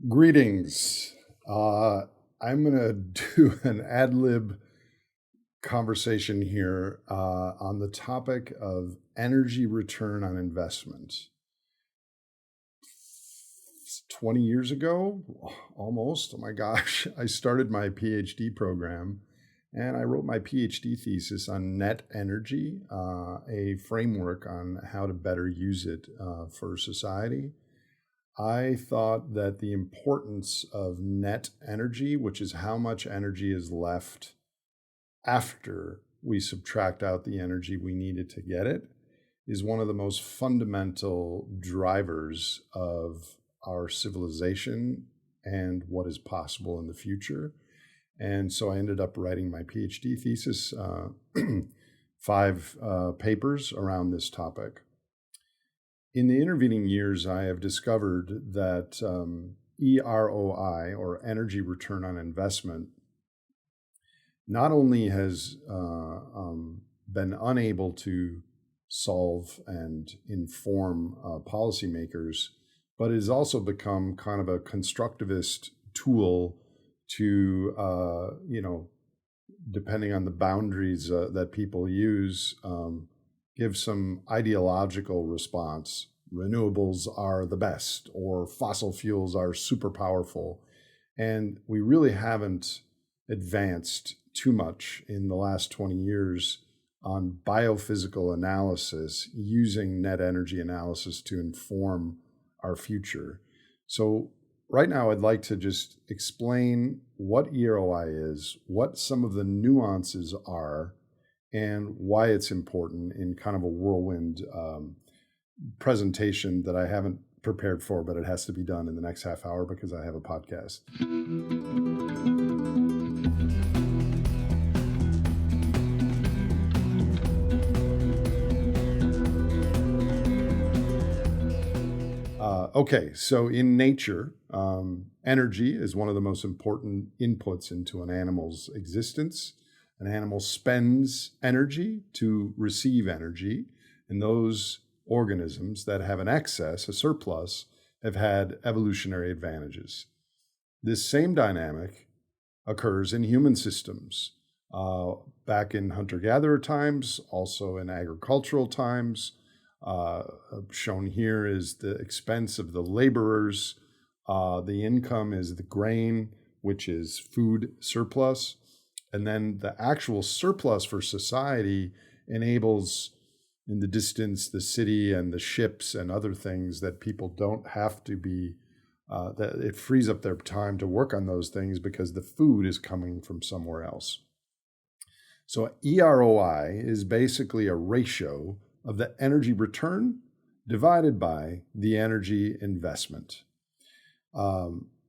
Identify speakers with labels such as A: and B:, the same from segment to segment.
A: Greetings. I'm going to do an ad lib conversation here on the topic of energy return on investment. 20 years ago, almost, oh my gosh, I started my PhD program and I wrote my PhD thesis on net energy, a framework on how to better use it for society. I thought that the importance of net energy, which is how much energy is left after we subtract out the energy we needed to get it, is one of the most fundamental drivers of our civilization and what is possible in the future. And so I ended up writing my PhD thesis, 5 papers around this topic. In the intervening years, I have discovered that EROI, or energy return on investment, not only has been unable to solve and inform policymakers, but has also become kind of a constructivist tool to, depending on the boundaries that people use, give some ideological response. Renewables are the best, or fossil fuels are super powerful. And we really haven't advanced too much in the last 20 years on biophysical analysis using net energy analysis to inform our future. So right now, I'd like to just explain what EROI is, what some of the nuances are, and why it's important in kind of a whirlwind presentation that I haven't prepared for, but it has to be done in the next half hour because I have a podcast. Okay, so in nature, energy is one of the most important inputs into an animal's existence. An animal spends energy to receive energy, and those organisms that have an excess, a surplus, have had evolutionary advantages. This same dynamic occurs in human systems. Back in hunter-gatherer times, also in agricultural times. Shown here is the expense of the laborers. The income is the grain, which is food surplus. And then the actual surplus for society enables, in the distance, the city and the ships and other things that people don't have to be, that it frees up their time to work on those things because the food is coming from somewhere else. So EROI is basically a ratio of the energy return divided by the energy investment.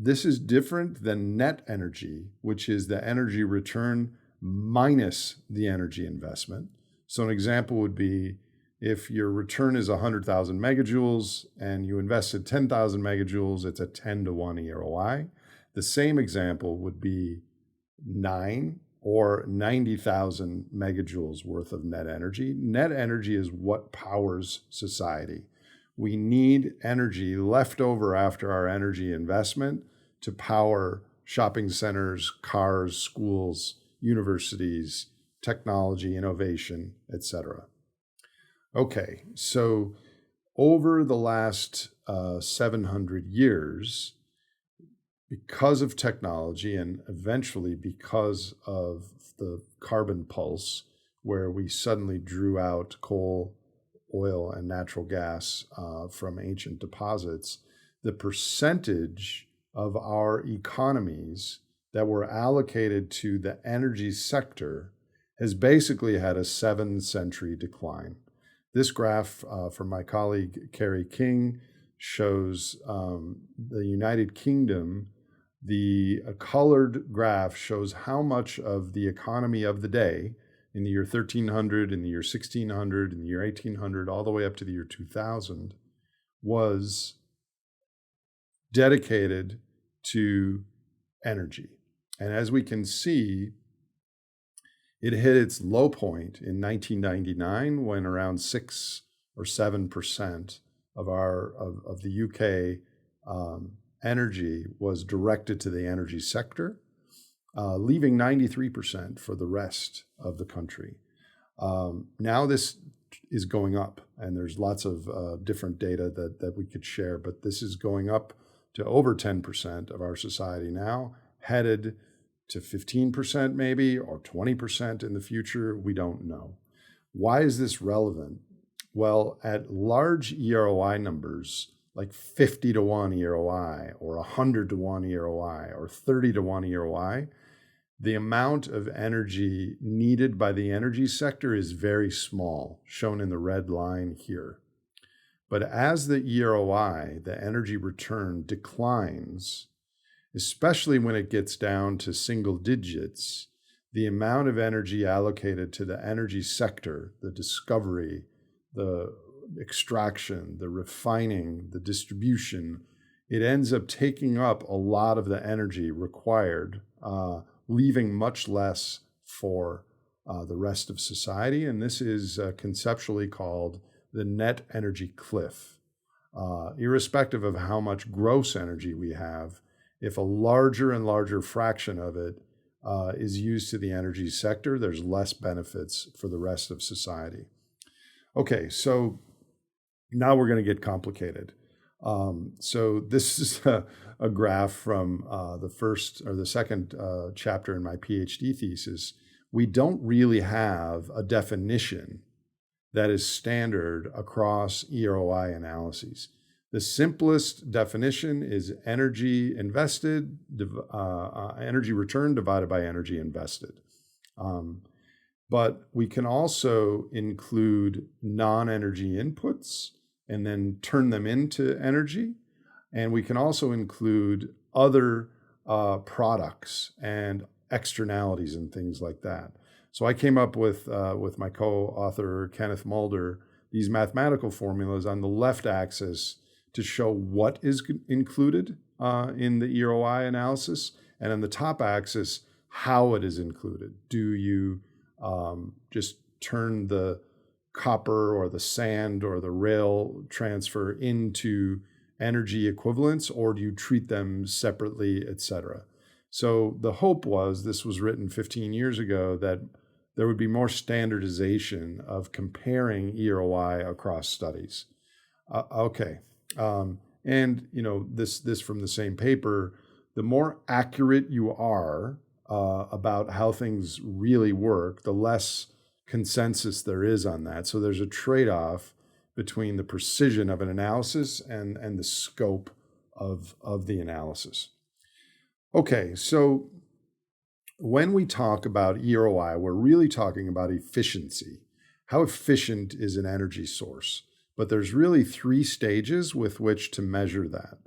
A: This is different than net energy, which is the energy return minus the energy investment. So an example would be if your return is 100,000 megajoules and you invested 10,000 megajoules, it's a 10-to-1 EROI. The same example would be 9 or 90,000 megajoules worth of net energy. Net energy is what powers society. We need energy left over after our energy investment to power shopping centers, cars, schools, universities, technology, innovation, etc. Okay, so over the last 700 years, because of technology and eventually because of the carbon pulse, where we suddenly drew out coal, oil, and natural gas from ancient deposits, the percentage of our economies that were allocated to the energy sector has basically had a 7-century decline. This graph from my colleague Carrie King shows the United Kingdom. The colored graph shows how much of the economy of the day in the year 1300, in the year 1600, in the year 1800, all the way up to the year 2000 was dedicated to energy. And as we can see, it hit its low point in 1999 when around 6 or 7% of the UK energy was directed to the energy sector, leaving 93% for the rest of the country. Now this is going up, and there's lots of different data that we could share, but this is going up to over 10% of our society now, headed to 15% maybe, or 20% in the future. We don't know. Why is this relevant? Well, at large EROI numbers, like 50 to 1 EROI, or 100 to 1 EROI, or 30 to 1 EROI, the amount of energy needed by the energy sector is very small, shown in the red line here. But as the EROI, the energy return, declines, especially when it gets down to single digits, the amount of energy allocated to the energy sector, the discovery, the extraction, the refining, the distribution, it ends up taking up a lot of the energy required, leaving much less for the rest of society. And this is conceptually called the net energy cliff. Irrespective of how much gross energy we have, if a larger and larger fraction of it is used to the energy sector, there's less benefits for the rest of society. Okay, so now we're going to get complicated. So this is a graph from the second chapter in my PhD thesis. We don't really have a definition that is standard across EROI analyses. The simplest definition is energy invested, energy return divided by energy invested. But we can also include non-energy inputs and then turn them into energy. And we can also include other products and externalities and things like that. So I came up with my co-author, Kenneth Mulder, these mathematical formulas on the left axis to show what is included in the EROI analysis, and on the top axis, how it is included. Do you just turn the copper or the sand or the rail transfer into energy equivalents, or do you treat them separately, et cetera? So the hope was, this was written 15 years ago, that there would be more standardization of comparing EROI across studies. And this from the same paper, the more accurate you are about how things really work, the less consensus there is on that. So there's a trade-off between the precision of an analysis and the scope of the analysis. Okay, so when we talk about EROI, we're really talking about efficiency. How efficient is an energy source? But there's really 3 stages with which to measure that.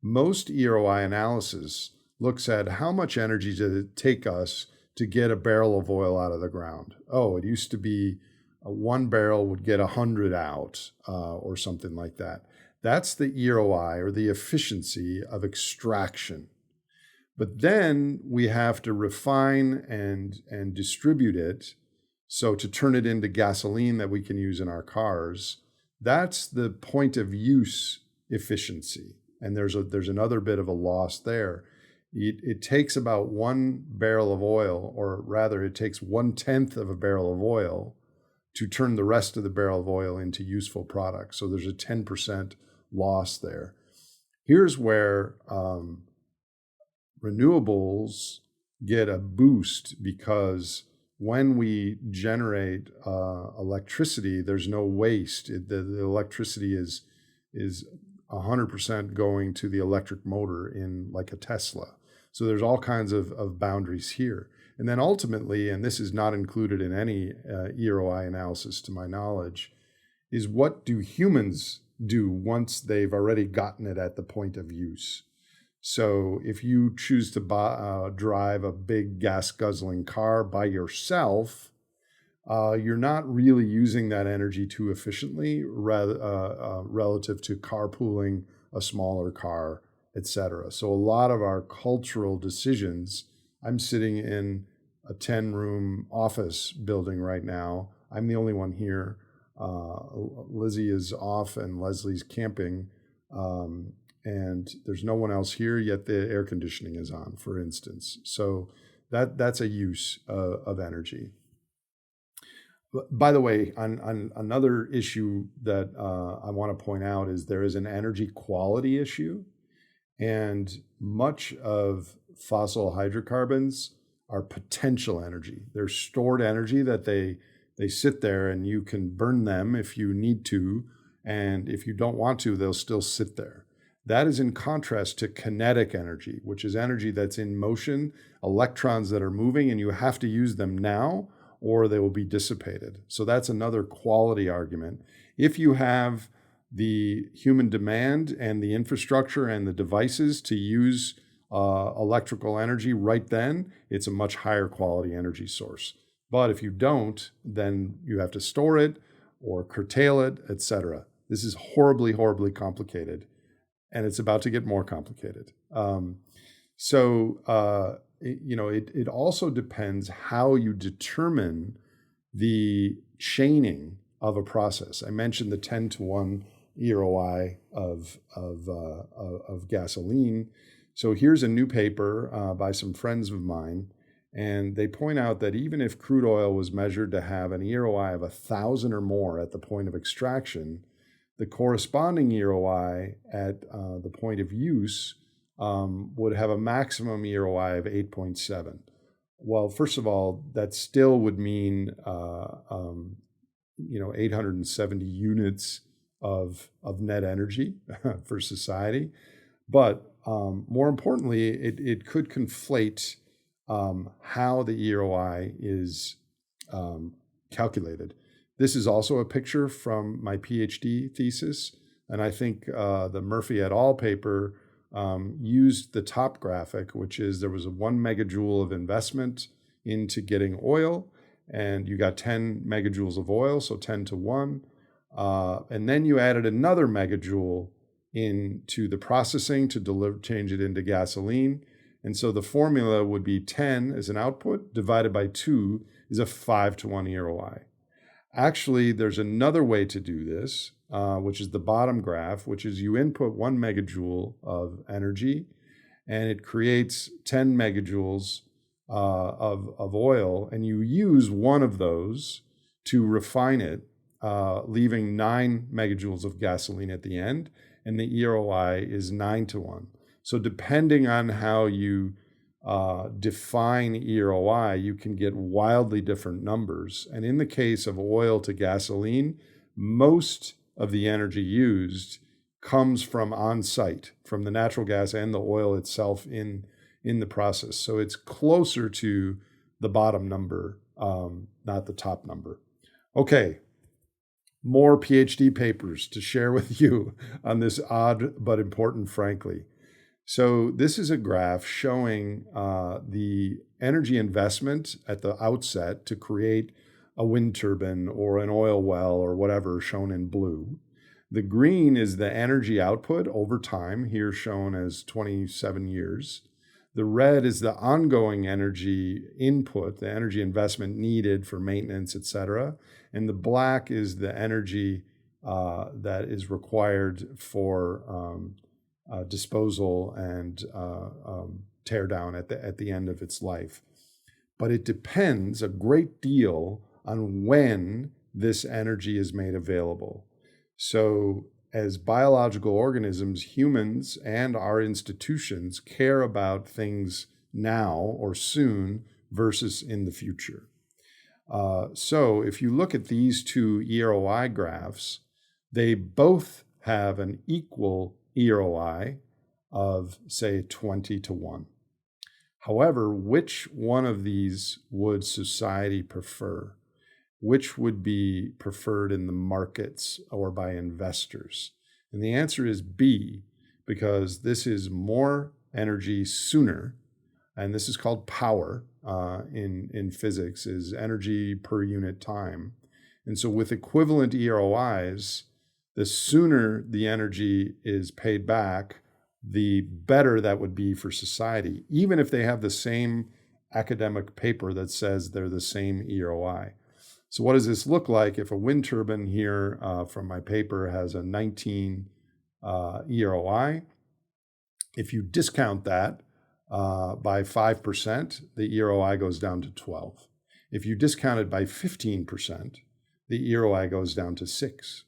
A: Most EROI analysis looks at how much energy did it take us to get a barrel of oil out of the ground. Oh, it used to be 1 barrel would get 100 out, or something like that. That's the EROI, or the efficiency of extraction. But then we have to refine and distribute it. So to turn it into gasoline that we can use in our cars, that's the point of use efficiency. And there's another bit of a loss there. It takes about 1 barrel of oil, or rather it takes 1/10 of a barrel of oil to turn the rest of the barrel of oil into useful products. So there's a 10% loss there. Here's where renewables get a boost, because when we generate electricity, there's no waste. The electricity is 100% going to the electric motor in like a Tesla. So there's all kinds of boundaries here. And then ultimately, and this is not included in any EROI analysis to my knowledge, is what do humans do once they've already gotten it at the point of use? So if you choose to drive a big gas-guzzling car by yourself, you're not really using that energy too efficiently relative to carpooling a smaller car, etc. So a lot of our cultural decisions, I'm sitting in a 10-room office building right now. I'm the only one here. Lizzie is off and Leslie's camping. and there's no one else here, yet the air conditioning is on, for instance. So that's a use of energy. By the way, on another issue that I want to point out is there is an energy quality issue, and much of fossil hydrocarbons are potential energy. They're stored energy that they sit there and you can burn them if you need to, and if you don't want to, they'll still sit there. That is in contrast to kinetic energy, which is energy that's in motion, electrons that are moving, and you have to use them now or they will be dissipated. So that's another quality argument. If you have the human demand and the infrastructure and the devices to use electrical energy right then, it's a much higher quality energy source. But if you don't, then you have to store it or curtail it, etc. This is horribly, horribly complicated, and it's about to get more complicated. It also depends how you determine the chaining of a process. I mentioned the 10-to-1 EROI of gasoline. So here's a new paper by some friends of mine, and they point out that even if crude oil was measured to have an EROI of 1,000 or more at the point of extraction, the corresponding EROI at the point of use would have a maximum EROI of 8.7. Well, first of all, that still would mean 870 units of net energy for society. But more importantly, it could conflate how the EROI is calculated. This is also a picture from my PhD thesis, and I think the Murphy et al. Paper used the top graphic, which is there was a 1 megajoule of investment into getting oil, and you got 10 megajoules of oil, so 10-to-1. And then you added another megajoule into the processing to change it into gasoline. And so the formula would be 10 as an output divided by 2 is a 5-to-1 EROI. Actually, there's another way to do this, which is the bottom graph, which is you input 1 megajoule of energy, and it creates 10 megajoules of oil, and you use one of those to refine it, leaving 9 megajoules of gasoline at the end, and the EROI is 9-to-1. So depending on how you define EROI, you can get wildly different numbers. And in the case of oil to gasoline, most of the energy used comes from on-site, from the natural gas and the oil itself in the process. So it's closer to the bottom number, not the top number. Okay, more PhD papers to share with you on this odd but important, frankly. So this is a graph showing the energy investment at the outset to create a wind turbine or an oil well or whatever, shown in blue. The green is the energy output over time, here shown as 27 years. The red is the ongoing energy input, the energy investment needed for maintenance, et cetera. And the black is the energy that is required for disposal and tear down at the end of its life. But it depends a great deal on when this energy is made available. So as biological organisms, humans and our institutions care about things now or soon versus in the future. So if you look at these two EROI graphs, they both have an equal EROI of, say, 20-to-1. However, which one of these would society prefer? Which would be preferred in the markets or by investors? And the answer is B, because this is more energy sooner, and this is called power in physics, is energy per unit time. And so with equivalent EROIs, the sooner the energy is paid back, the better that would be for society, even if they have the same academic paper that says they're the same EROI. So what does this look like if a wind turbine here from my paper has a 19 EROI, If you discount that by 5%, the EROI goes down to 12. If you discount it by 15%, the EROI goes down to 6.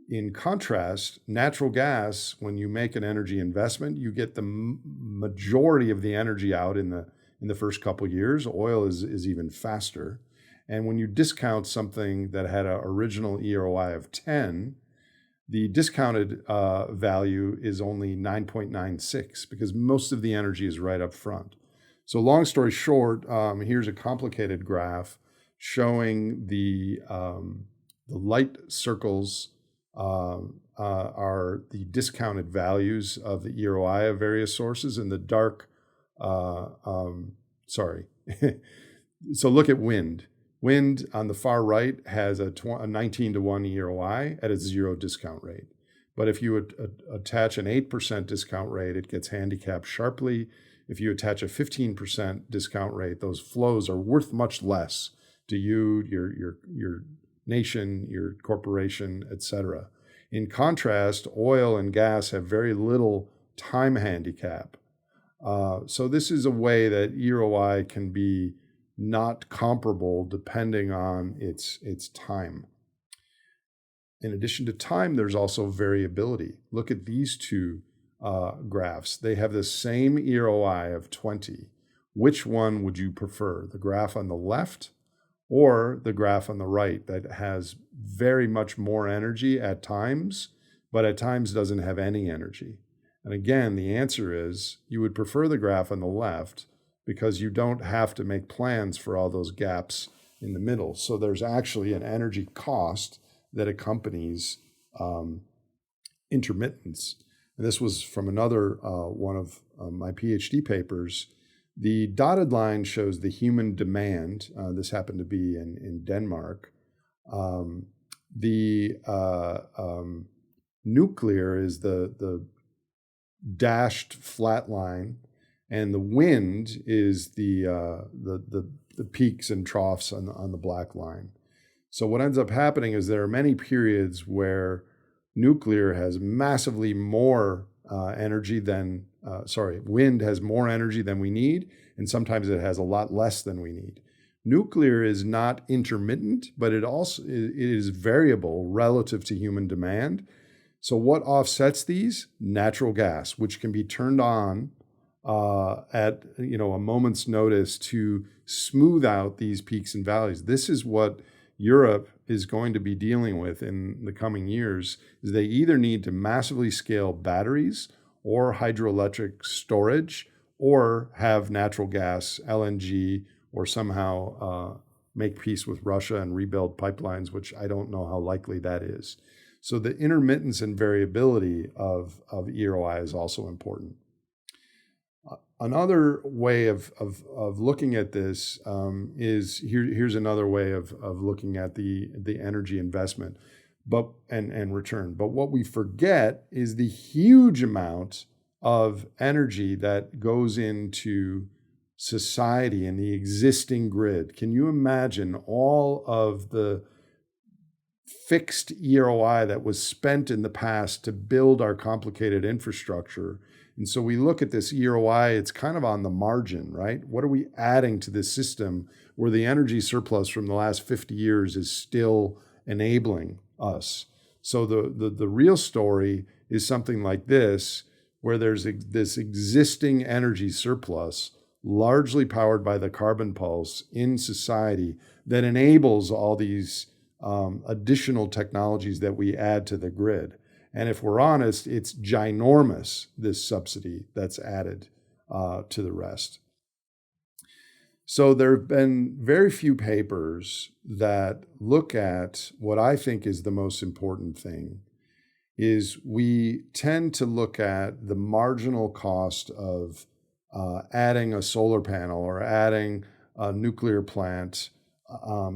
A: In contrast, natural gas, when you make an energy investment, you get the majority of the energy out in the first couple of years. Oil is even faster. And when you discount something that had an original EROI of 10, the discounted value is only 9.96 because most of the energy is right up front. So long story short, here's a complicated graph showing the light circles are the discounted values of the EROI of various sources, and the dark, so look at wind. Wind on the far right has a 19 to 1 EROI at a 0 discount rate. But if you attach an 8% discount rate, it gets handicapped sharply. If you attach a 15% discount rate, those flows are worth much less to you, your nation, your corporation, etc. In contrast, oil and gas have very little time handicap. So this is a way that EROI can be not comparable depending on its time. In addition to time, there's also variability. Look at these two graphs. They have the same EROI of 20. Which one would you prefer? The graph on the left or the graph on the right that has very much more energy at times, but at times doesn't have any energy? And again, the answer is you would prefer the graph on the left because you don't have to make plans for all those gaps in the middle. So there's actually an energy cost that accompanies intermittence. And this was from another one of my PhD papers. The dotted line shows the human demand. This happened to be in Denmark. The nuclear is the dashed flat line, and the wind is the peaks and troughs on the black line. So what ends up happening is there are many periods where nuclear has massively more energy than, wind has more energy than we need, and sometimes it has a lot less than we need. Nuclear is not intermittent, but it is variable relative to human demand. So what offsets these? Natural gas, which can be turned on at a moment's notice to smooth out these peaks and valleys. This is what Europe is going to be dealing with in the coming years, is they either need to massively scale batteries or hydroelectric storage or have natural gas, LNG, or somehow make peace with Russia and rebuild pipelines, which I don't know how likely that is. So the intermittence and variability of EROI is also important. Another way of looking at this is here's another way of looking at the energy investment, and return. But what we forget is the huge amount of energy that goes into society and the existing grid. Can you imagine all of the fixed EROI that was spent in the past to build our complicated infrastructure? And so we look at this EROI, it's kind of on the margin, right? What are we adding to this system where the energy surplus from the last 50 years is still enabling us? So the real story is something like this, where there's this existing energy surplus, largely powered by the carbon pulse in society, that enables all these additional technologies that we add to the grid. And if we're honest, it's ginormous, this subsidy that's added to the rest. So there have been very few papers that look at what I think is the most important thing, is we tend to look at the marginal cost of adding a solar panel or adding a nuclear plant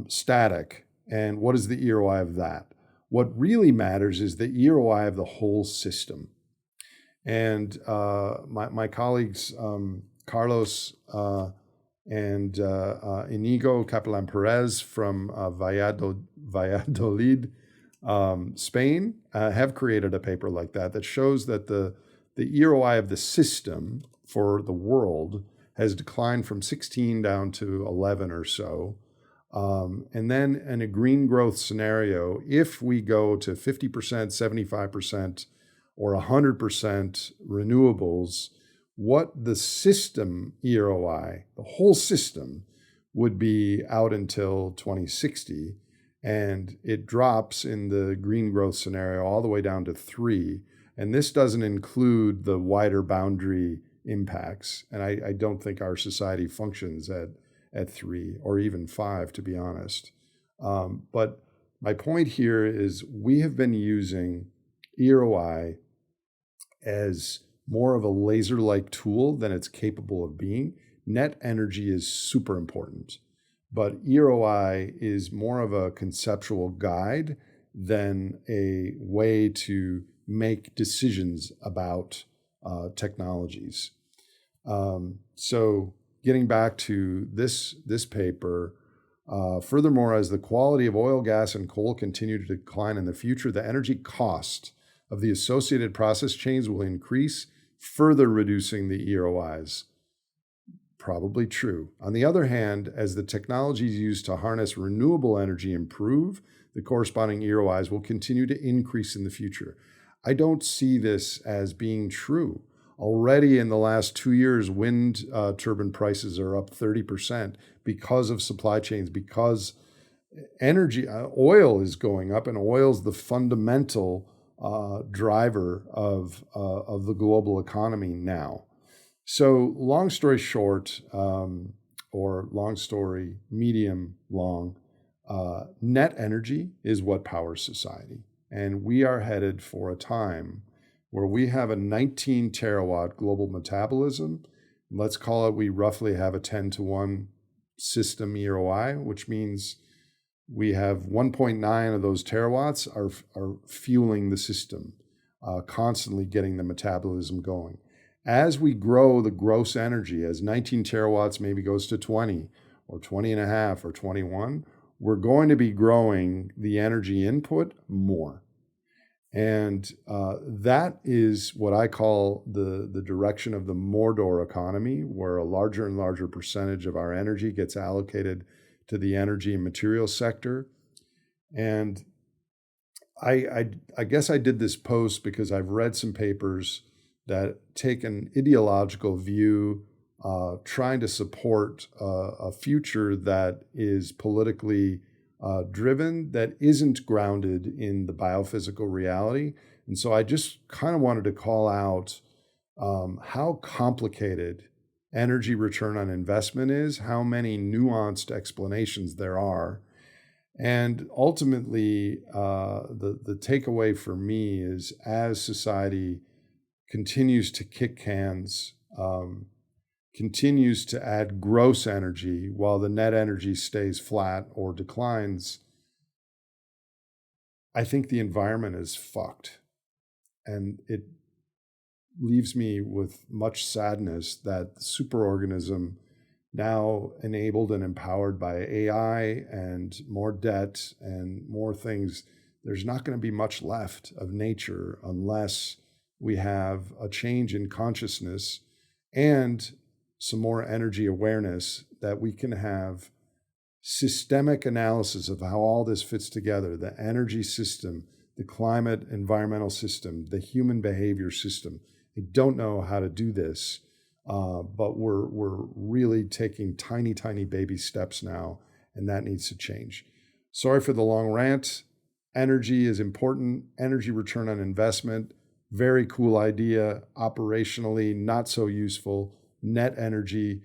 A: static, and what is the EROI of that? What really matters is the EROI of the whole system. And my colleagues, Carlos and Inigo Capellan Perez from Valladolid, Spain, have created a paper like that shows that the the EROI of the system for the world has declined from 16 down to 11 or so. And then in a green growth scenario, if we go to 50%, 75%, or 100% renewables, what the system EROI, the whole system, would be out until 2060. And it drops in the green growth scenario all the way down to 3. And this doesn't include the wider boundary impacts. And I don't think our society functions at 3 or even 5, to be honest. But my point here is we have been using EROI as more of a laser-like tool than it's capable of being. Net energy is super important, but EROI is more of a conceptual guide than a way to make decisions about technologies. So getting back to this paper, furthermore, as the quality of oil, gas, and coal continue to decline in the future, the energy cost of the associated process chains will increase, further reducing the EROIs. Probably true. On the other hand, as the technologies used to harness renewable energy improve, the corresponding EROIs will continue to increase in the future. I don't see this as being true. Already in the last 2 years, wind turbine prices are up 30% because of supply chains, because energy, oil is going up, and oil is the fundamental driver of the global economy now. So long story short, or long story medium long, net energy is what powers society. And we are headed for a time where we have a 19 terawatt global metabolism. Let's call it, we roughly have a 10-to-1 system EROI, which means we have 1.9 of those terawatts are fueling the system, constantly getting the metabolism going. As we grow the gross energy, as 19 terawatts maybe goes to 20 or 20 and a half or 21, we're going to be growing the energy input more. And that is what I call the direction of the Mordor economy, where a larger and larger percentage of our energy gets allocated to the energy and materials sector. And I guess I did this post because I've read some papers that take an ideological view, trying to support a future that is politically driven, that isn't grounded in the biophysical reality. And so I just kind of wanted to call out how complicated energy return on investment is, how many nuanced explanations there are. And ultimately, the takeaway for me is, as society continues to kick cans, continues to add gross energy while the net energy stays flat or declines, I think the environment is fucked. And it leaves me with much sadness that the superorganism, now enabled and empowered by AI and more debt and more things, there's not going to be much left of nature unless we have a change in consciousness and some more energy awareness, that we can have systemic analysis of how all this fits together, the energy system, the climate environmental system, the human behavior system. I don't know how to do this, but we're really taking tiny, tiny baby steps now, and that needs to change. Sorry for the long rant. Energy is important. Energy return on investment, very cool idea. Operationally, not so useful. Net energy,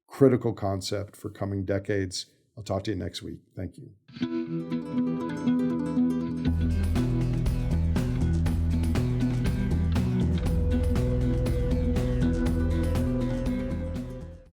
A: critical concept for coming decades. I'll talk to you next week. Thank you.